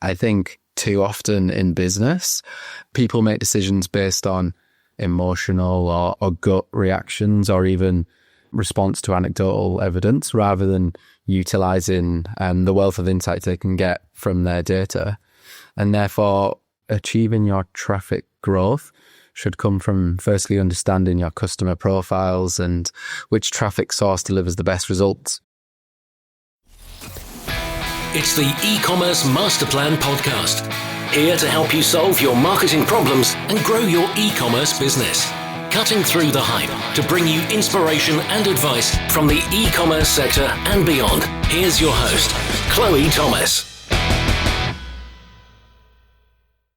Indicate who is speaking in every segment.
Speaker 1: I think too often in business, people make decisions based on emotional or gut reactions or even response to anecdotal evidence rather than utilising the wealth of insights they can get from their data. And therefore, achieving your traffic growth should come from firstly understanding your customer profiles and which traffic source delivers the best results.
Speaker 2: It's the e-commerce master plan podcast, here to help you solve your marketing problems and grow your e-commerce business. Cutting through the hype to bring you inspiration and advice from the e-commerce sector and beyond. Here's your host, Chloe Thomas.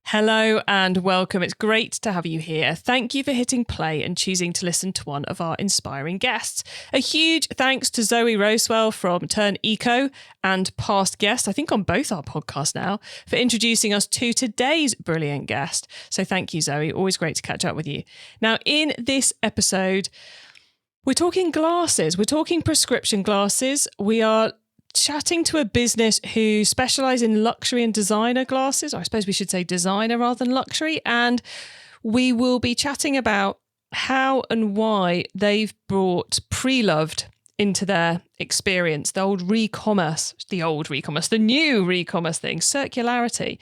Speaker 3: Hello and welcome. It's great to have you here. Thank you for hitting play and choosing to listen to one of our inspiring guests. A huge thanks to Zoe Rosewell from TernEco and past guest, I think on both our podcasts now, for introducing us to today's brilliant guest. So thank you, Zoe. Always great to catch up with you. Now, in this episode, we're talking glasses. We're talking prescription glasses. We are chatting to a business who specialise in luxury and designer glasses, or I suppose we should say designer rather than luxury. And we will be chatting about how and why they've brought preloved into their experience, the new Recommerce thing, circularity,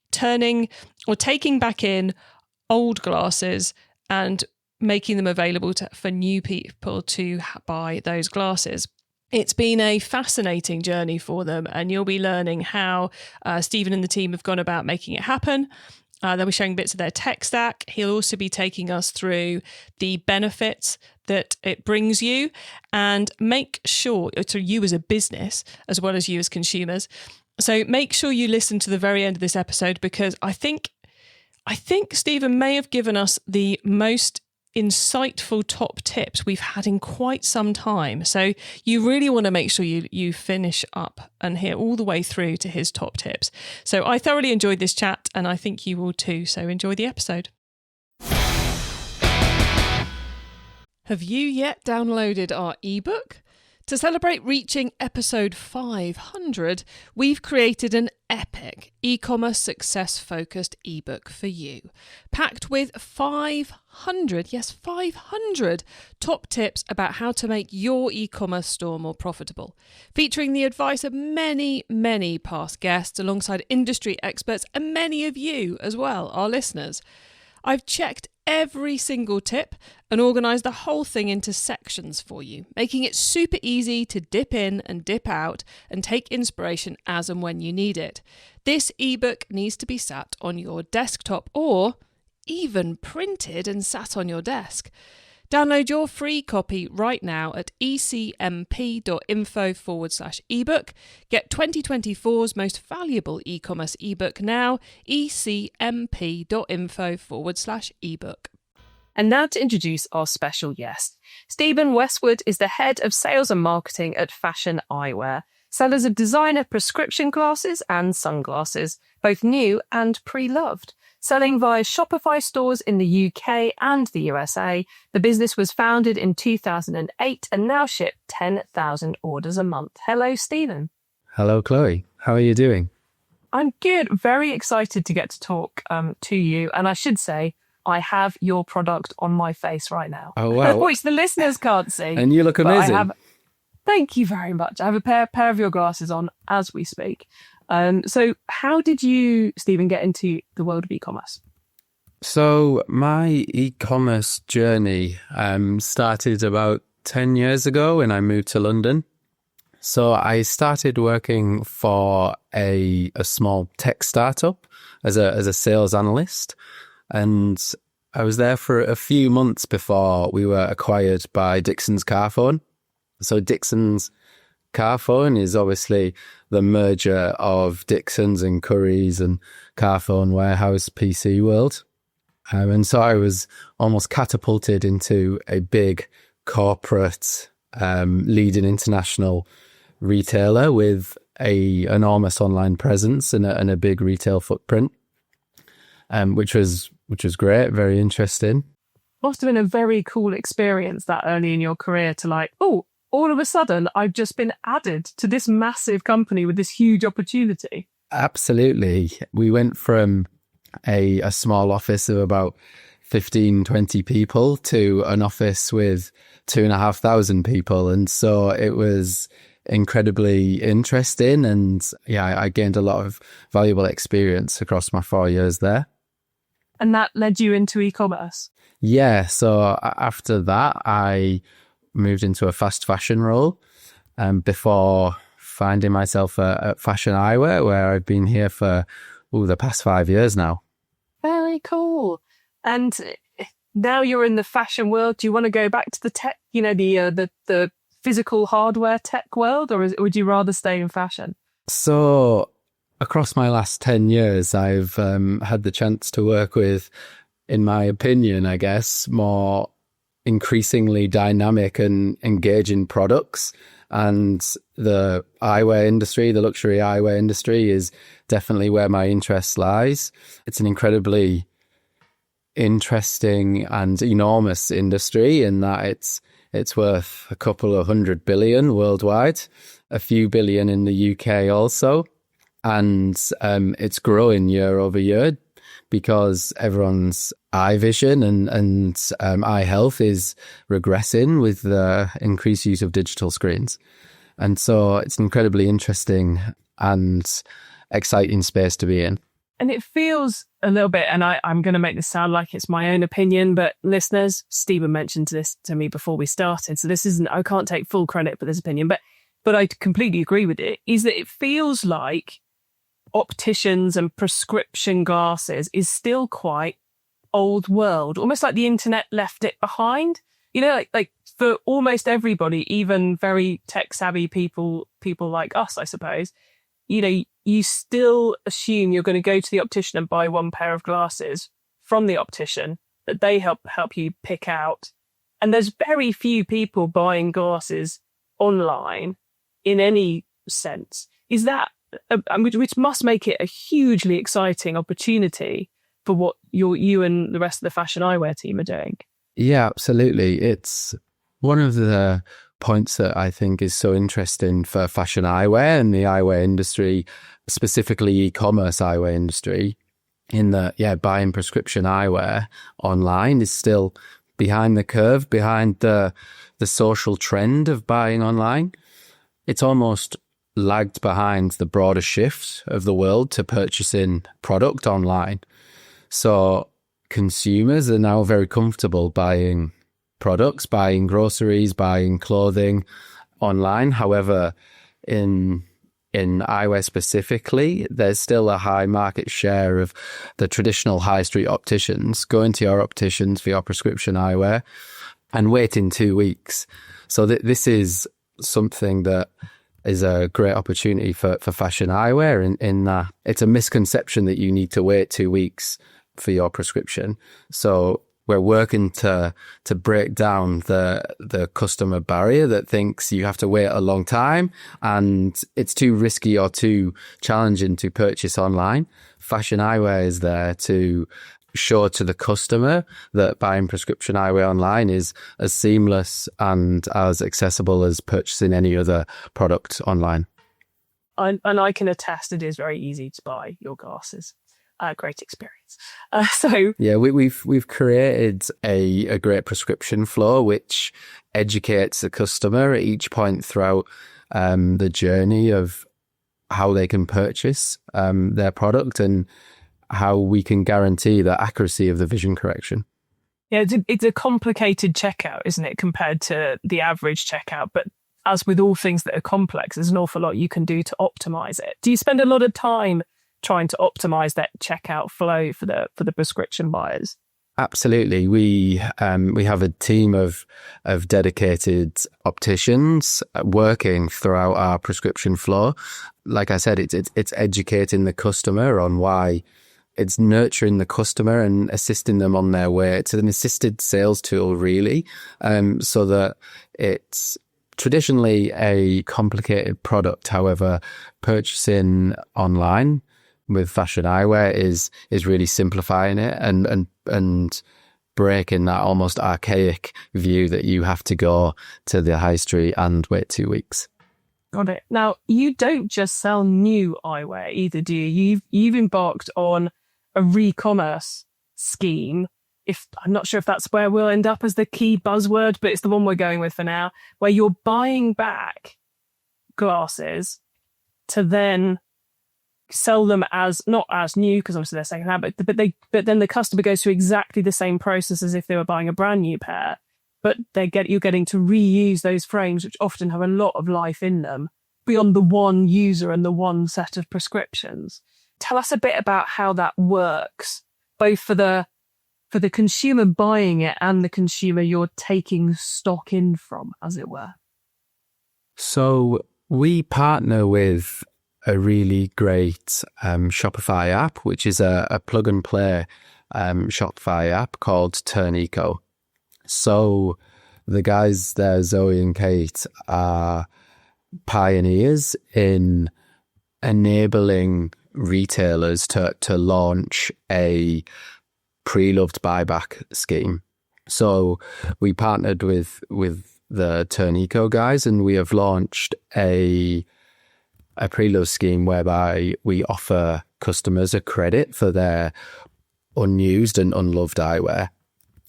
Speaker 3: turning or taking back in old glasses and making them available for new people to buy those glasses. It's been a fascinating journey for them, and you'll be learning how Stephen and the team have gone about making it happen. They'll be showing bits of their tech stack. He'll also be taking us through the benefits that it brings you, and make sure, so you as a business, as well as you as consumers. So make sure you listen to the very end of this episode, because I think Stephen may have given us the most insightful top tips we've had in quite some time. So you really want to make sure you finish up and hear all the way through to his top tips. So I thoroughly enjoyed this chat, and I think you will too. So enjoy the episode. Have you yet downloaded our ebook? To celebrate reaching episode 500, we've created an epic e-commerce success-focused ebook for you, packed with 500 top tips about how to make your e-commerce store more profitable, featuring the advice of many, many past guests alongside industry experts and many of you as well, our listeners. I've checked every single tip and organised the whole thing into sections for you, making it super easy to dip in and dip out and take inspiration as and when you need it. This ebook needs to be sat on your desktop or even printed and sat on your desk. Download your free copy right now at ecmp.info/ebook. Get 2024's most valuable e-commerce ebook now, ecmp.info/ebook.
Speaker 4: And now to introduce our special guest. Stephen Westwood is the head of sales and marketing at Fashion Eyewear, sellers of designer prescription glasses and sunglasses, both new and pre-loved. Selling via Shopify stores in the UK and the USA, the business was founded in 2008 and now ships 10,000 orders a month. Hello, Stephen.
Speaker 1: Hello, Chloe. How are you doing?
Speaker 4: I'm good. Very excited to get to talk to you. And I should say, I have your product on my face right now.
Speaker 1: Oh, wow.
Speaker 4: Which the listeners can't see.
Speaker 1: And you look amazing.
Speaker 4: Thank you very much. I have a pair of your glasses on as we speak. So how did you, Stephen, get into the world of e-commerce?
Speaker 1: So my e-commerce journey started about 10 years ago when I moved to London. So I started working for a small tech startup as a sales analyst. And I was there for a few months before we were acquired by Dixon's Carphone. So Dixon's Carphone is obviously the merger of Dixon's and Currys and Carphone Warehouse PC World. And so I was almost catapulted into a big corporate leading international retailer with a enormous online presence and a big retail footprint, which was great, very interesting.
Speaker 4: Must have been a very cool experience that early in your career to all of a sudden, I've just been added to this massive company with this huge opportunity.
Speaker 1: Absolutely. We went from a small office of about 15, 20 people to an office with 2,500 people. And so it was incredibly interesting. And I gained a lot of valuable experience across my 4 years there.
Speaker 4: And that led you into e-commerce?
Speaker 1: Yeah. So after that, I moved into a fast fashion role before finding myself at Fashion Eyewear, where I've been here for the past 5 years now.
Speaker 4: Very cool. And now you're in the fashion world. Do you want to go back to the tech, the physical hardware tech world, or would you rather stay in fashion?
Speaker 1: So across my last 10 years, I've had the chance to work with, in my opinion, I guess, more increasingly dynamic and engaging products. And the eyewear industry, the luxury eyewear industry, is definitely where my interest lies. It's an incredibly interesting and enormous industry in that it's worth a couple of $100 billion worldwide, a few billion in the UK also. And it's growing year over year because everyone's eye vision and eye health is regressing with the increased use of digital screens. And so it's an incredibly interesting and exciting space to be in.
Speaker 4: And it feels a little bit, and I'm going to make this sound like it's my own opinion, but listeners, Stephen mentioned this to me before we started, so this isn't, I can't take full credit for this opinion, but I completely agree with it, is that it feels like opticians and prescription glasses is still quite old world, almost like the internet left it behind. Like for almost everybody, even very tech savvy people like us, I suppose, you still assume you're going to go to the optician and buy one pair of glasses from the optician that they help you pick out. And there's very few people buying glasses online in any sense. Is that, which must make it a hugely exciting opportunity for what you and the rest of the Fashion Eyewear team are doing?
Speaker 1: Yeah, absolutely. It's one of the points that I think is so interesting for fashion eyewear and the eyewear industry, specifically e-commerce eyewear industry, in that, buying prescription eyewear online is still behind the curve, behind the social trend of buying online. It's almost lagged behind the broader shift of the world to purchasing product online. So consumers are now very comfortable buying products, buying groceries, buying clothing online. However, in eyewear specifically, there's still a high market share of the traditional high street opticians going to your opticians for your prescription eyewear and waiting 2 weeks. So this is something that is a great opportunity for fashion eyewear in that it's a misconception that you need to wait 2 weeks for your prescription. So we're working to break down the customer barrier that thinks you have to wait a long time and it's too risky or too challenging to purchase online. Fashion eyewear is there to show to the customer that buying prescription eyewear online is as seamless and as accessible as purchasing any other product online.
Speaker 4: And I can attest it is very easy to buy your glasses. Great experience.
Speaker 1: We've created a great prescription flow which educates the customer at each point throughout the journey of how they can purchase their product and how we can guarantee the accuracy of the vision correction.
Speaker 4: Yeah, it's a complicated checkout, isn't it, compared to the average checkout? But as with all things that are complex, there's an awful lot you can do to optimize it. Do you spend a lot of time trying to optimize that checkout flow for the prescription buyers?
Speaker 1: Absolutely. We have a team of dedicated opticians working throughout our prescription flow. Like I said, it's educating the customer on why. It's nurturing the customer and assisting them on their way. It's an assisted sales tool, really, so that it's traditionally a complicated product. However, purchasing online with fashion eyewear is really simplifying it and breaking that almost archaic view that you have to go to the high street and wait 2 weeks.
Speaker 4: Got it. Now, you don't just sell new eyewear either, do you? You've embarked on a Recommerce scheme. I'm not sure if that's where we'll end up as the key buzzword, but it's the one we're going with for now, where you're buying back glasses to then sell them as not as new, because obviously they're secondhand, but then the customer goes through exactly the same process as if they were buying a brand new pair, but you're getting to reuse those frames, which often have a lot of life in them beyond the one user and the one set of prescriptions. Tell us a bit about how that works, both for the consumer buying it and the consumer you're taking stock in from, as it were.
Speaker 1: So we partner with a really great Shopify app, which is a plug and play Shopify app called TernEco. So the guys there, Zoe and Kate, are pioneers in enabling retailers to launch a preloved buyback scheme. So we partnered with the TernEco guys, and we have launched a preloved scheme whereby we offer customers a credit for their unused and unloved eyewear.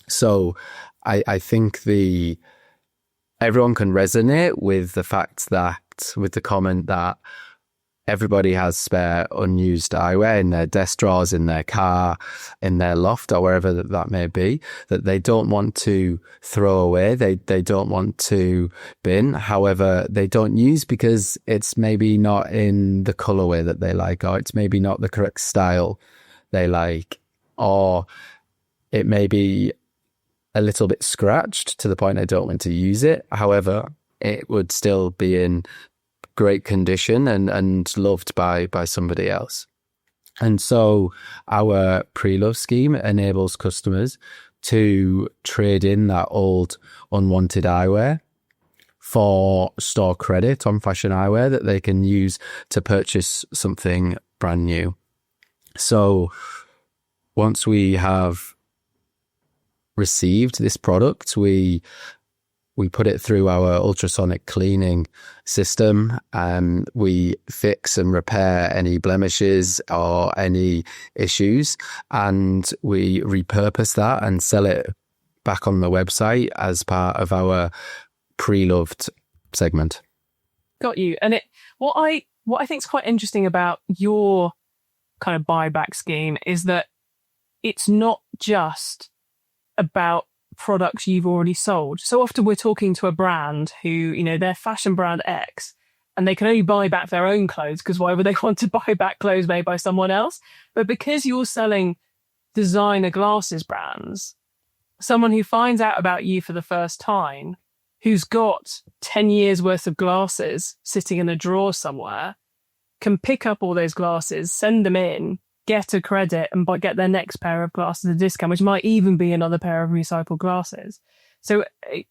Speaker 1: So I think everyone can resonate with the fact that, with the comment that everybody has spare unused eyewear in their desk drawers, in their car, in their loft, or wherever that may be, that they don't want to throw away. They don't want to bin. However, they don't use because it's maybe not in the colorway that they like, or it's maybe not the correct style they like, or it may be a little bit scratched to the point I don't want to use it. However, it would still be in great condition and loved by somebody else. And so our preloved scheme enables customers to trade in that old unwanted eyewear for store credit on Fashion Eyewear that they can use to purchase something brand new. So once we have received this product, we put it through our ultrasonic cleaning system, and we fix and repair any blemishes or any issues, and we repurpose that and sell it back on the website as part of our preloved segment.
Speaker 4: Got you. And what I think is quite interesting about your kind of buyback scheme is that it's not just about products you've already sold. So often we're talking to a brand who, they're fashion brand X, and they can only buy back their own clothes, because why would they want to buy back clothes made by someone else? But because you're selling designer glasses brands, someone who finds out about you for the first time, who's got 10 years worth of glasses sitting in a drawer somewhere, can pick up all those glasses, send them in, get a credit, and get their next pair of glasses at a discount, which might even be another pair of recycled glasses. So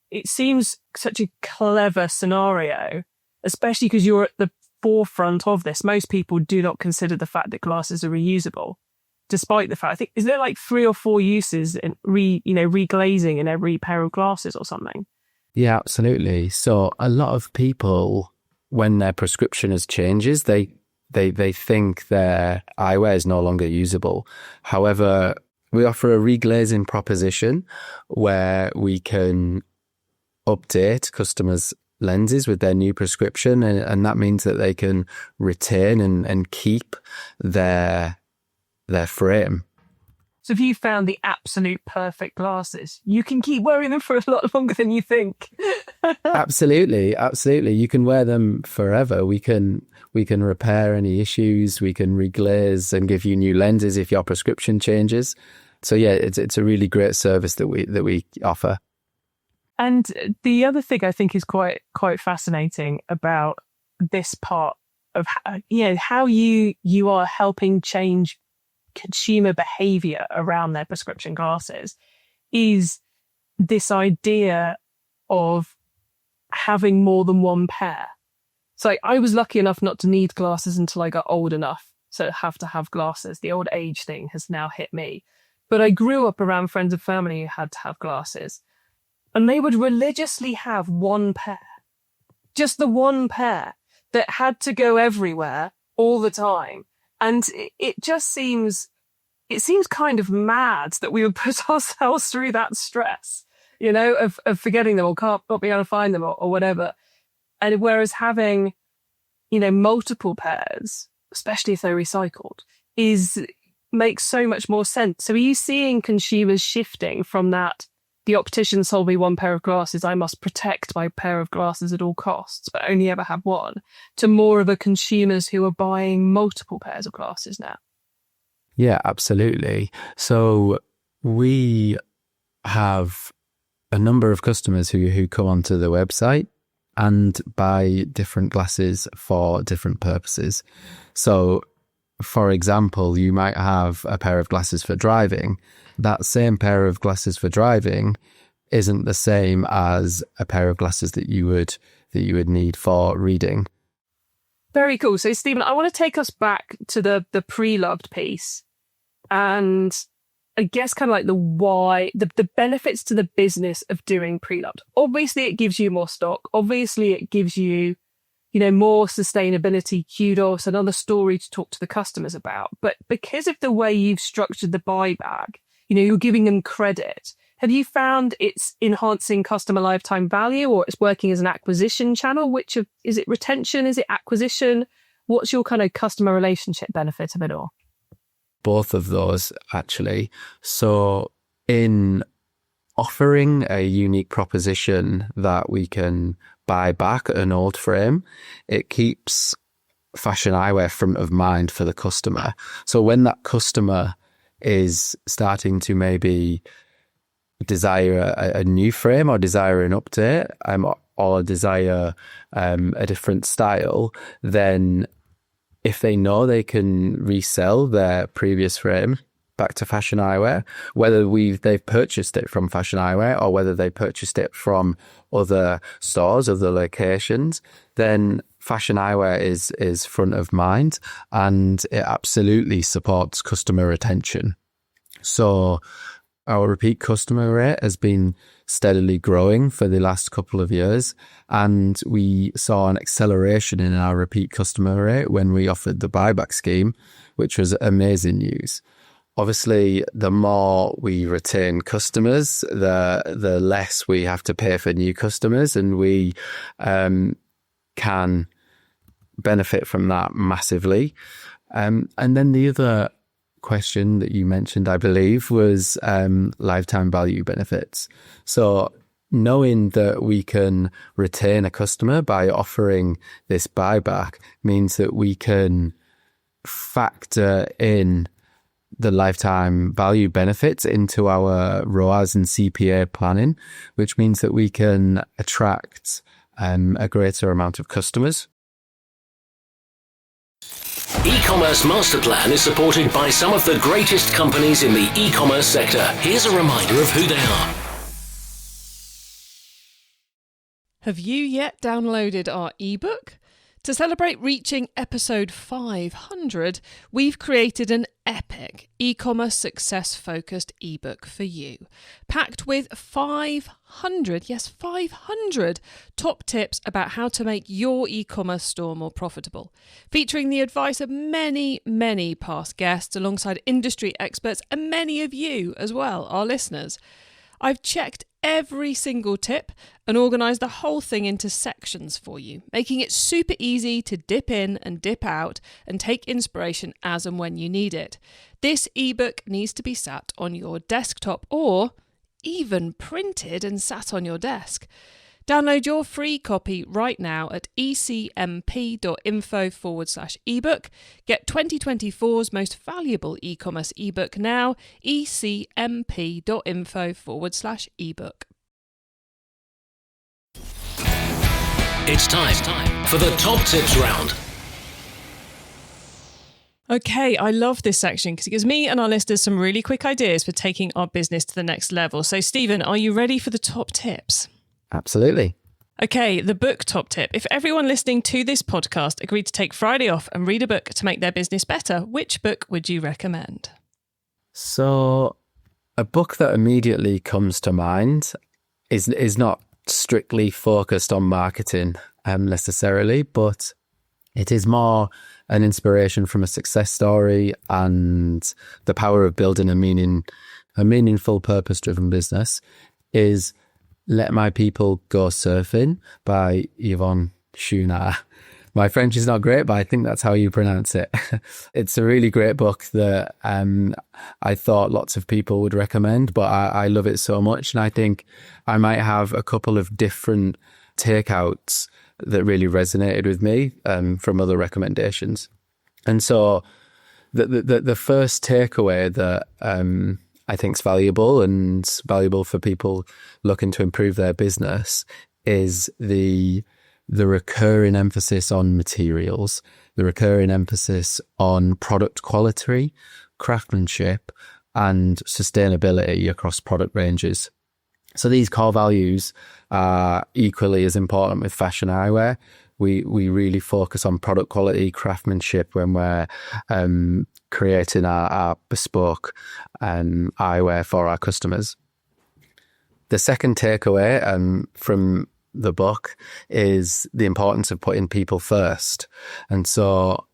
Speaker 4: it seems such a clever scenario, especially because you're at the forefront of this. Most people do not consider the fact that glasses are reusable, despite the fact, I think, is there like 3 or 4 uses in reglazing in every pair of glasses or something?
Speaker 1: Yeah, absolutely. So a lot of people, when their prescription changes, they think their eyewear is no longer usable. However, we offer a reglazing proposition where we can update customers' lenses with their new prescription, and that means that they can retain and keep their frame.
Speaker 4: So if you found the absolute perfect glasses, you can keep wearing them for a lot longer than you think.
Speaker 1: Absolutely. You can wear them forever. We can repair any issues. We can reglaze and give you new lenses if your prescription changes. So yeah, it's a really great service that we offer.
Speaker 4: And the other thing I think is quite fascinating about this part of how you are helping change consumer behavior around their prescription glasses is this idea of having more than one pair. So I was lucky enough not to need glasses until I got old enough to have glasses. The old age thing has now hit me. But I grew up around friends and family who had to have glasses, and they would religiously have one pair, just the one pair. that had to go everywhere all the time. And it seems kind of mad that we would put ourselves through that stress, of forgetting them or not being able to find them or whatever. And whereas having, multiple pairs, especially if they're recycled, makes so much more sense. So are you seeing consumers shifting from that, the optician sold me one pair of glasses, I must protect my pair of glasses at all costs, but only ever have one, to more of a consumers who are buying multiple pairs of glasses now?
Speaker 1: Yeah, absolutely. So we have a number of customers who come onto the website and buy different glasses for different purposes. So, for example, you might have a pair of glasses for driving. That same pair of glasses for driving isn't the same as a pair of glasses that you would need for reading.
Speaker 4: Very cool. So, Stephen, I want to take us back to the preloved piece, and I guess kind of like the why, the benefits to the business of doing preloved. Obviously, it gives you more stock. Obviously, it gives you, more sustainability, kudos, another story to talk to the customers about. But because of the way you've structured the buyback, you're giving them credit. Have you found it's enhancing customer lifetime value, or it's working as an acquisition channel? Is it retention? Is it acquisition? What's your kind of customer relationship benefit of it all?
Speaker 1: Both of those, actually. So in offering a unique proposition that we can buy back an old frame, it keeps Fashion Eyewear front of mind for the customer. So when that customer is starting to maybe desire a new frame or desire an update, or desire a different style, then if they know they can resell their previous frame back to Fashion Eyewear, whether they've purchased it from Fashion Eyewear or whether they purchased it from other stores, other locations, then Fashion Eyewear is front of mind, and it absolutely supports customer retention. So our repeat customer rate has been steadily growing for the last couple of years, and we saw an acceleration in our repeat customer rate when we offered the buyback scheme, which was amazing news. Obviously, the more we retain customers, the less we have to pay for new customers, and we can benefit from that massively. And then the other question that you mentioned, I believe, was lifetime value benefits. So knowing that we can retain a customer by offering this buyback means that we can factor in the lifetime value benefits into our ROAS and CPA planning, which means that we can attract a greater amount of customers.
Speaker 2: E-commerce master plan is supported by some of the greatest companies in the e-commerce sector. Here's a reminder of who they are.
Speaker 3: Have you yet downloaded our ebook? To celebrate reaching episode 500, we've created an epic e-commerce success-focused ebook for you, packed with 500 top tips about how to make your e-commerce store more profitable, featuring the advice of many past guests alongside industry experts and many of you as well, our listeners. I've checked every single tip and organised the whole thing into sections for you, making it super easy to dip in and dip out and take inspiration as and when you need it. This ebook needs to be sat on your desktop or even printed and sat on your desk. Download your free copy right now at ecmp.info/ebook. Get 2024's most valuable e-commerce ebook now, ecmp.info/ebook.
Speaker 2: It's time for the top tips round.
Speaker 3: Okay, I love this section because it gives me and our listeners some really quick ideas for taking our business to the next level. So, Stephen, are you ready for the top tips?
Speaker 1: Absolutely.
Speaker 3: Okay, the book top tip. If everyone listening to this podcast agreed to take Friday off and read a book to make their business better, which book would you recommend?
Speaker 1: So a book that immediately comes to mind is not strictly focused on marketing necessarily, but It is more an inspiration from a success story and the power of building a meaningful, purpose-driven business is Let My People Go Surfing by Yvonne Chouinard. My French is not great, but I think that's how you pronounce it. It's a really great book that I thought lots of people would recommend, but I love it so much. And I think I might have a couple of different takeouts that really resonated with me from other recommendations. And so the first takeaway that I think is valuable for people looking to improve their business is the recurring emphasis on materials, the recurring emphasis on product quality, craftsmanship, and sustainability across product ranges. So these core values are equally as important with fashion eyewear. We really focus on product quality, craftsmanship when we're creating our bespoke eyewear for our customers. The second takeaway from the book is the importance of putting people first. And so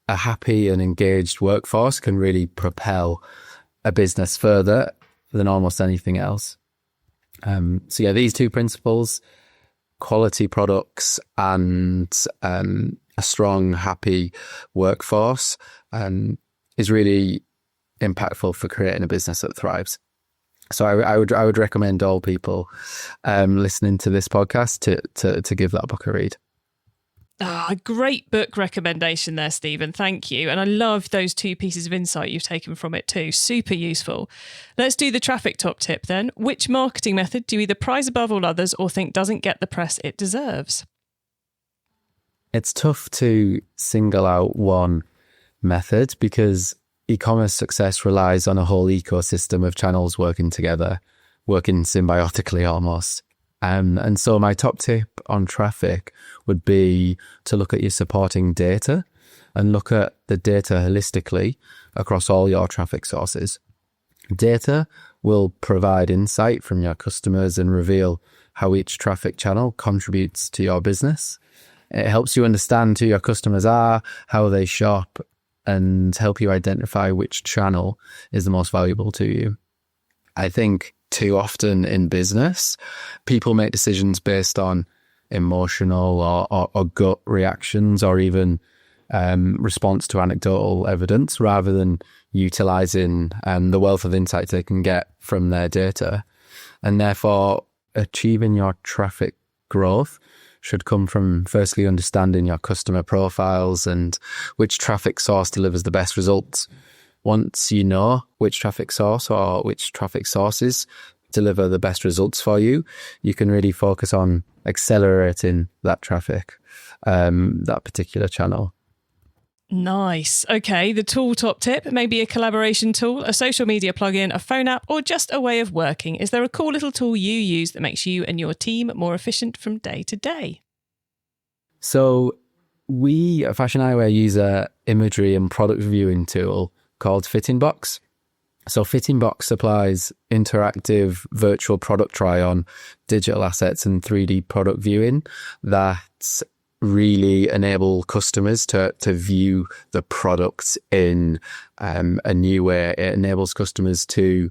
Speaker 1: a happy and engaged workforce can really propel a business further than almost anything else. So yeah, these two principles, quality products and a strong, happy workforce, is really impactful for creating a business that thrives. So I would recommend all people listening to this podcast to give that book a read.
Speaker 3: A great book recommendation there, Stephen. Thank you. And I love those two pieces of insight you've taken from it too. Super useful. Let's do the traffic top tip then. Which marketing method do you either prize above all others or think doesn't get the press it deserves?
Speaker 1: It's tough to single out one method because e-commerce success relies on a whole ecosystem of channels working together, working symbiotically almost. And so my top tip on traffic would be to look at your supporting data and look at the data holistically across all your traffic sources. Data will provide insight from your customers and reveal how each traffic channel contributes to your business. It helps you understand who your customers are, how they shop, and help you identify which channel is the most valuable to you. I think too often in business, people make decisions based on emotional or gut reactions or even response to anecdotal evidence rather than utilizing the wealth of insights they can get from their data. And therefore, achieving your traffic growth should come from firstly understanding your customer profiles and which traffic source delivers the best results. Once you know which traffic source or which traffic sources deliver the best results for you, you can really focus on accelerating that traffic, that particular channel.
Speaker 3: Nice. Okay, the tool top tip may be a collaboration tool, a social media plugin, a phone app, or just a way of working. Is there a cool little tool you use that makes you and your team more efficient from day to day?
Speaker 1: So we at Fashion Eyewear use a imagery and product viewing tool called Fitting Box. So Fitting Box supplies interactive virtual product try-on, digital assets and 3D product viewing that really enable customers to view the products in a new way. It enables customers to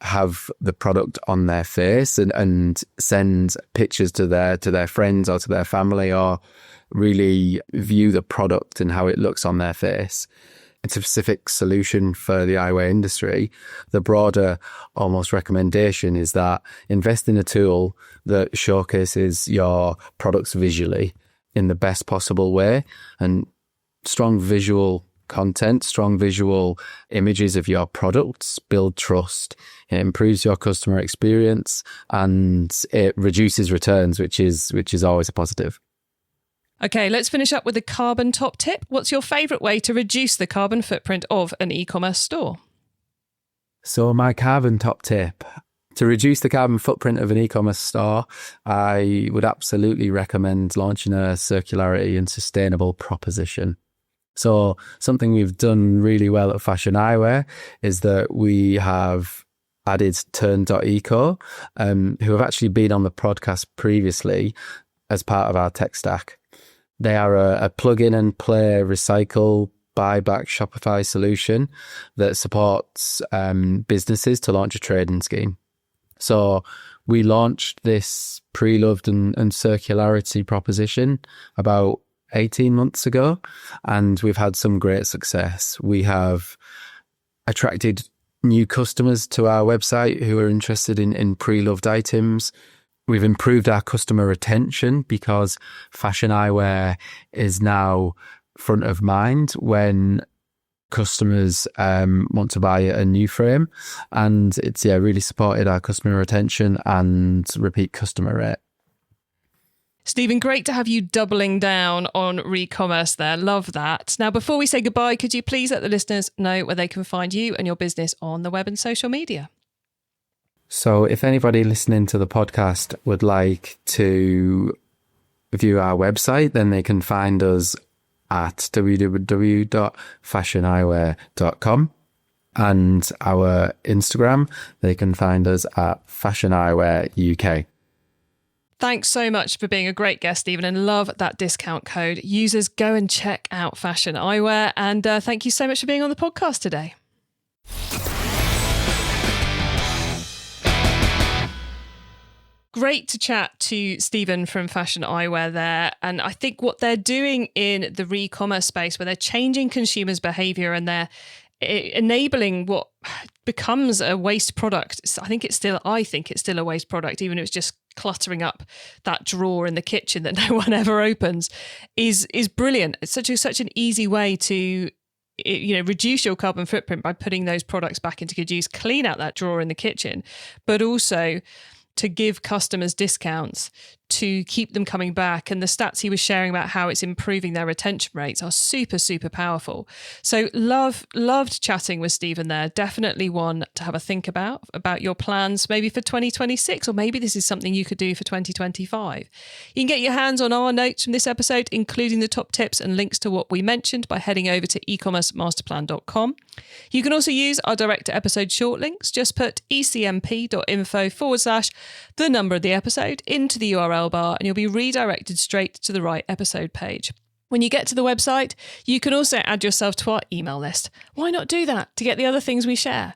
Speaker 1: have the product on their face and send pictures to their friends or to their family, or really view the product and how it looks on their face. It's a specific solution for the eyewear industry. The broader almost recommendation is that invest in a tool that showcases your products visually in the best possible way, and strong visual content, strong visual images of your products build trust. It improves your customer experience and it reduces returns, which is always a positive.
Speaker 3: Okay, let's finish up with the carbon top tip. What's your favourite way to reduce the carbon footprint of an e-commerce store?
Speaker 1: So my carbon top tip, to reduce the carbon footprint of an e-commerce store, I would absolutely recommend launching a circularity and sustainable proposition. So something we've done really well at Fashion Eyewear is that we have added TernEco, who have actually been on the podcast previously as part of our tech stack. They are a plug-in and play recycle buyback Shopify solution that supports businesses to launch a trading scheme. So we launched this preloved and circularity proposition about 18 months ago, and we've had some great success. We have attracted new customers to our website who are interested in preloved items. We've improved our customer retention because Fashion Eyewear is now front of mind when customers want to buy a new frame, and it's really supported our customer retention and repeat customer rate.
Speaker 3: Stephen, great to have you doubling down on Recommerce there. Love that. Now, before we say goodbye, could you please let the listeners know where they can find you and your business on the web and social media?
Speaker 1: So if anybody listening to the podcast would like to view our website, then they can find us at www.fashioneyewear.com, and our Instagram, they can find us at Fashion Eyewear UK.
Speaker 3: Thanks so much for being a great guest, Stephen, and love that discount code. Users, go and check out Fashion Eyewear, and thank you so much for being on the podcast today. Great to chat to Stephen from Fashion Eyewear there. And I think what they're doing in the re-commerce space, where they're changing consumers' behavior and they're enabling what becomes a waste product. I think it's still a waste product, even if it's just cluttering up that drawer in the kitchen that no one ever opens, is brilliant. It's such an easy way to reduce your carbon footprint by putting those products back into good use, clean out that drawer in the kitchen, but also to give customers discounts to keep them coming back. And the stats he was sharing about how it's improving their retention rates are super, super powerful. So loved chatting with Stephen there. Definitely one to have a think about your plans, maybe for 2026, or maybe this is something you could do for 2025. You can get your hands on our notes from this episode, including the top tips and links to what we mentioned, by heading over to ecommercemasterplan.com. You can also use our direct to episode short links. Just put ecmp.info/the number of the episode into the URL bar, and you'll be redirected straight to the right episode page. When you get to the website, you can also add yourself to our email list. Why not do that to get the other things we share?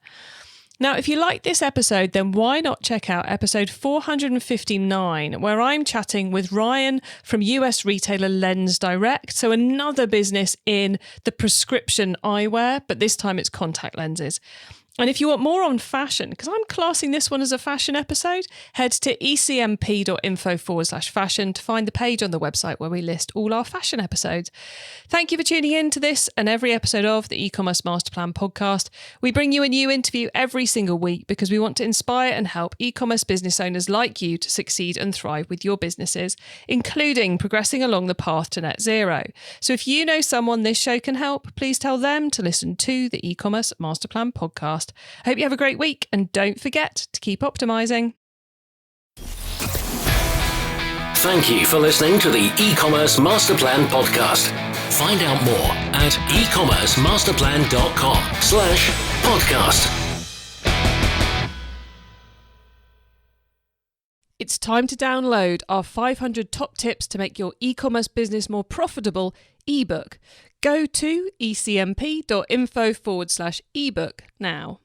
Speaker 3: Now, if you like this episode, then why not check out episode 459, where I'm chatting with Ryan from US retailer Lens Direct, so another business in the prescription eyewear, but this time it's contact lenses. And if you want more on fashion, because I'm classing this one as a fashion episode, head to ecmp.info/fashion to find the page on the website where we list all our fashion episodes. Thank you for tuning in to this and every episode of the E-commerce Master Plan podcast. We bring you a new interview every single week because we want to inspire and help e-commerce business owners like you to succeed and thrive with your businesses, including progressing along the path to net zero. So if you know someone this show can help, please tell them to listen to the E-commerce Master Plan podcast. I hope you have a great week, and don't forget to keep optimizing.
Speaker 2: Thank you for listening to the E-commerce Master Plan podcast. Find out more at ecommercemasterplan.com/podcast.
Speaker 3: It's time to download our 500 top tips to make your e-commerce business more profitable ebook. Go to ecmp.info/ebook now.